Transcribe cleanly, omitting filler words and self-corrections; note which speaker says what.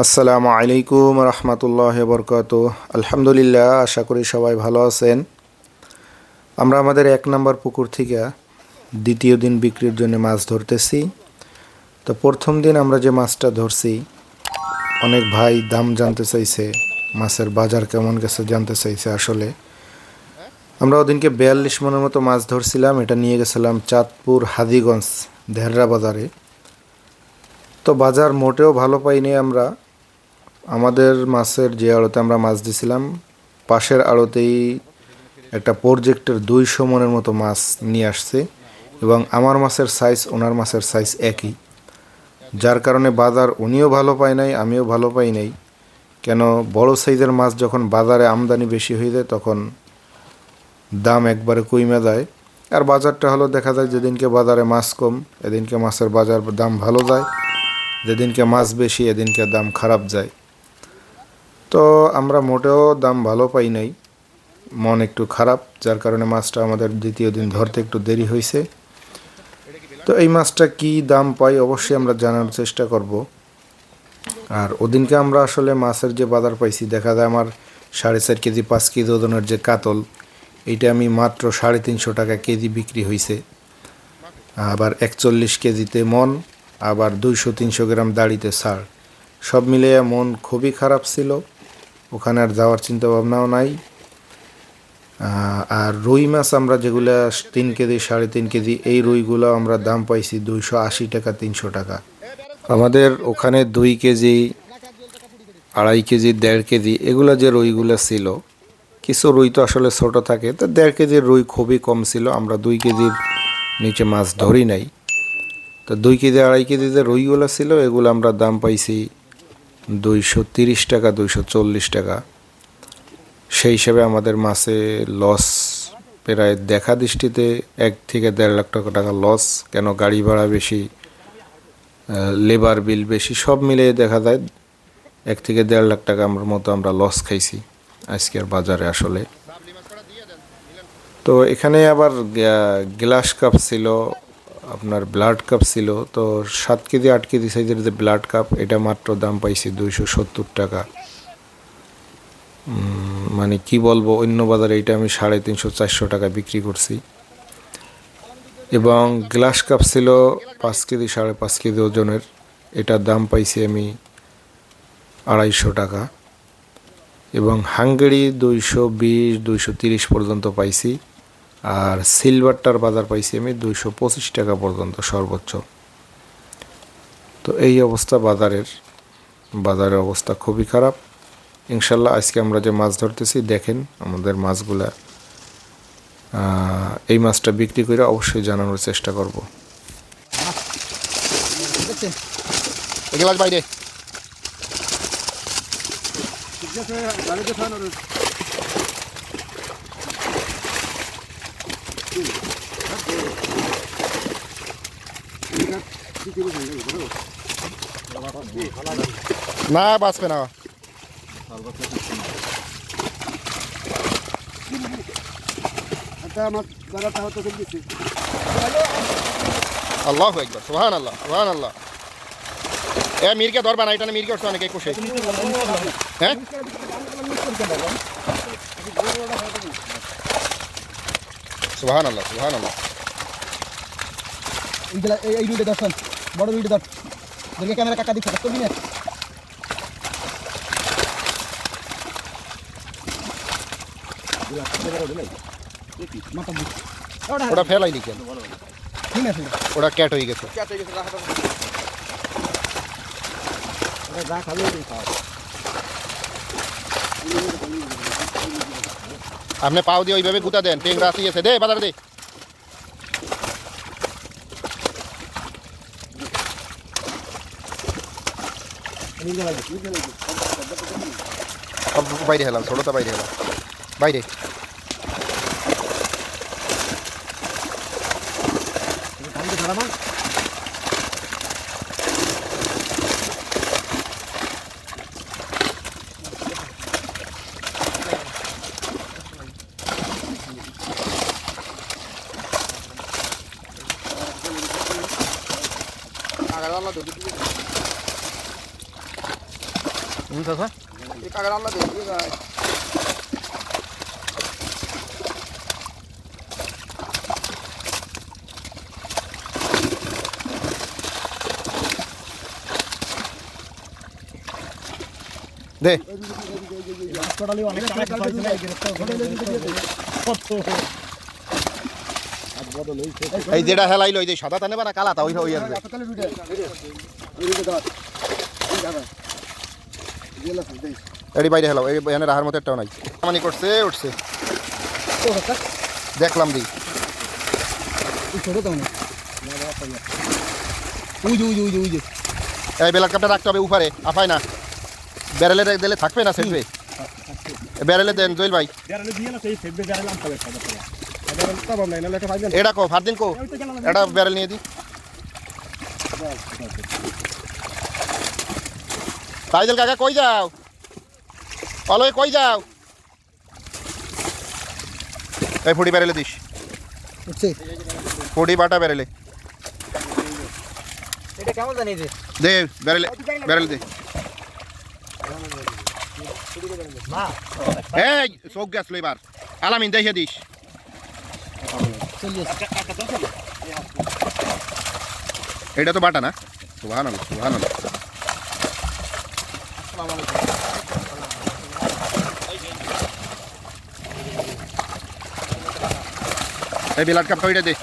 Speaker 1: আসসালামু আলাইকুম রহমতুল্লাহ বরকাতুহ। আলহামদুলিল্লাহ, আশা করি সবাই ভালো আছেন। আমরা আমাদের 1 নম্বর পুকুর থেকে দ্বিতীয় দিন বিক্রির জন্য মাছ ধরতেছি। তো প্রথম দিন আমরা যে মাছটা ধরছি, অনেক ভাই দাম জানতে চাইছে, মাছের বাজার কেমন গেছে জানতে চাইছে। আসলে আমরা ওদিনকে 42 মনের মতো মাছ ধরছিলাম। এটা নিয়ে গেছিলাম চাঁদপুর হাজীগঞ্জ দেহরা বাজারে। তো বাজার মোটেও ভালো পাইনি আমরা। আমাদের মাছের যে আড়তে আমরা মাছ দিছিলাম, পাশের আড়তেই একটা প্রজেক্টের 200 মনের মতো মাছ নিয়ে আসছে, এবং আমার মাছের সাইজ ওনার মাছের সাইজ একই। যার কারণে বাজার উনিও ভালো পায় নাই, আমিও ভালো পাই নাই। কেন, বড় সাইজের মাছ যখন বাজারে আমদানি বেশি হয়ে যায় তখন দাম একবারে কমে যায়। আর বাজারটা হলো, দেখা যায় যেদিনকে বাজারে মাছ কম এদিনকে মাছের বাজার দাম ভালো যায়, যেদিনকে মাছ বেশি এদিনকে দাম খারাপ যায়। তো আমরা মোটেও দাম ভালো পাই নাই, মন একটু খারাপ, যার কারণে মাছটা আমাদের দ্বিতীয় দিন ধরতে একটু দেরি হয়েছে। তো এই মাছটা কি দাম পাই অবশ্যই আমরা জানার চেষ্টা করব। আর ওদিনকে আমরা আসলে মাছের যে বাজার পাইছি, দেখা যায় আমার 4.5 কেজি 5 কেজি ওজনের যে কাতল, এইটা আমি মাত্র 350 টাকা কেজি বিক্রি হয়েছে। আবার 41 কেজিতে মন, আবার 200-300 গ্রাম দাড়িতে ছাড়, সব মিলিয়ে মন খুবই খারাপ ছিল। ওখানে আর যাওয়ার চিন্তা ভাবনাও নাই। আর রুই মাছ আমরা যেগুলো 3 কেজি 3.5 কেজি, এই রুইগুলো আমরা দাম পাইছি 280 টাকা 300 টাকা। আমাদের ওখানে 2 কেজি 2.5 কেজি 1.5 কেজি এগুলো যে রুইগুলো ছিল, কিছু রুই তো আসলে ছোট থাকে, তো 1.5 কেজির রুই খুবই কম ছিল। আমরা 2 কেজির নিচে মাছ ধরি নাই। তো 2 কেজি 2.5 কেজি যে রুইগুলো ছিল, এগুলো আমরা দাম পাইছি 230 টাকা 240 টাকা। সেই হিসাবে আমাদের মাছে লস প্রায় দেখা দৃষ্টিতে 1 থেকে 1.5 লাখ টাকা লস। কেন, গাড়ি ভাড়া বেশি, লেবার বিল বেশি, সব মিলিয়ে দেখা যায় 1 থেকে 1.5 লাখ টাকা আমার মতো আমরা লস খাইছি আজকের বাজারে আসলে। তো এখানে আবার গ্লাস কাপ ছিল, আপনার ব্লাড কাপ ছিল। তো 7 কেজি 8 কেজি সাইজের যে ব্লাড কাপ, এটা মাত্র দাম পাইছি 270 টাকা। মানে কি বলবো, অন্য বাজারে এটা আমি 350-400 টাকা বিক্রি করছি। এবং গ্লাস কাপ ছিল 5 কেজি 5.5 কেজি ওজনের, এটার দাম পাইছি আমি 250 টাকা। এবং হাঙ্গেরি 220-230 পর্যন্ত পাইছি। আর সিলভারটার বাজার পাইছি আমি 225 টাকা পর্যন্ত সর্বোচ্চ। তো এই অবস্থা বাজারের অবস্থা খুবই খারাপ। ইনশাল্লাহ আজকে আমরা যে মাছ ধরতেছি, দেখেন আমাদের মাছগুলা, এই মাছটা বিক্রি করে অবশ্যই জানানোর চেষ্টা করব। বাইরে না বাঁচবে না। আল্লাহু আকবার, সুবহানাল্লাহ সুবহানাল্লাহ। এ মিরকে ধরবা না, এটা মিরকে উঠছে অনেকে কোষে। হ্যাঁ, সুবহানাল্লাহ সুবহানাল্লাহ।
Speaker 2: এই ভিডিও দর্শন বড় ভিডিও ধর, দেখে ক্যামেরা কাকা দিচ্ছে করবি না।
Speaker 1: ওটা ফেলাইনি কেন, ওটা ক্যাট হয়ে গেছে। আপনি পাও দিয়ে ওইভাবে গুতা দেন, টেংরা আসিয়েছে, দে বাজারে দে। বাইরে হেলাম, ছোটটা বাইরে হেলাম, বাইরে।
Speaker 3: চাচা
Speaker 2: এই কাকার আল্লাহ দে দিয়ে যায়
Speaker 3: দে
Speaker 2: হাসপাতালে অনেক টাকা পাইছিল এই গ্রেফতার আর বদল হইছে
Speaker 3: এই যেটা হেলাইলো এই যে সাদা টানে না কালাটা ওই ওই আর
Speaker 2: হাসপাতালে ভিডিও ভিডিও দাও এই দাদা গেলা দে
Speaker 3: এডি বাইরে হেলাও এই এখানে রাহার মতো একটাও নাই মানে করছে উঠছে
Speaker 2: তো কাকা
Speaker 3: দেখলাম দি
Speaker 2: এই ছোট দাও না না পাইয়া উই যে
Speaker 3: এই বেলার কাপটা রাখতে হবে উপরে আপায় না ব্যারেলে দিলে থাকবে না সেটবে ব্যারেলে দেন জয়েল ভাই
Speaker 2: বেরালে দিয়ে না সেই ফেদবে বেরালে আম পাবে সাদা করে আবার তো বাম নাই না লেটা ভাইবেন
Speaker 3: এটা কো ফারদিন কো এটা ব্যারেল নিয়ে দি ফাইজল কাকা কই যাও অলয় কই যাও এই ফুটি ব্যারেলে দিস
Speaker 2: উঠছে
Speaker 3: ফুটি বাটা ব্যারেলে
Speaker 2: এটা কেমন জানি যে
Speaker 3: দে ব্যারেলে ব্যারেল দে এই চোখ গেছিল এবার আলামিন দেখে দিস এটা তো বাটা না সুবহানাল্লাহ সুবহানাল্লাহ এই বিলাট কাপটা ওইটা দে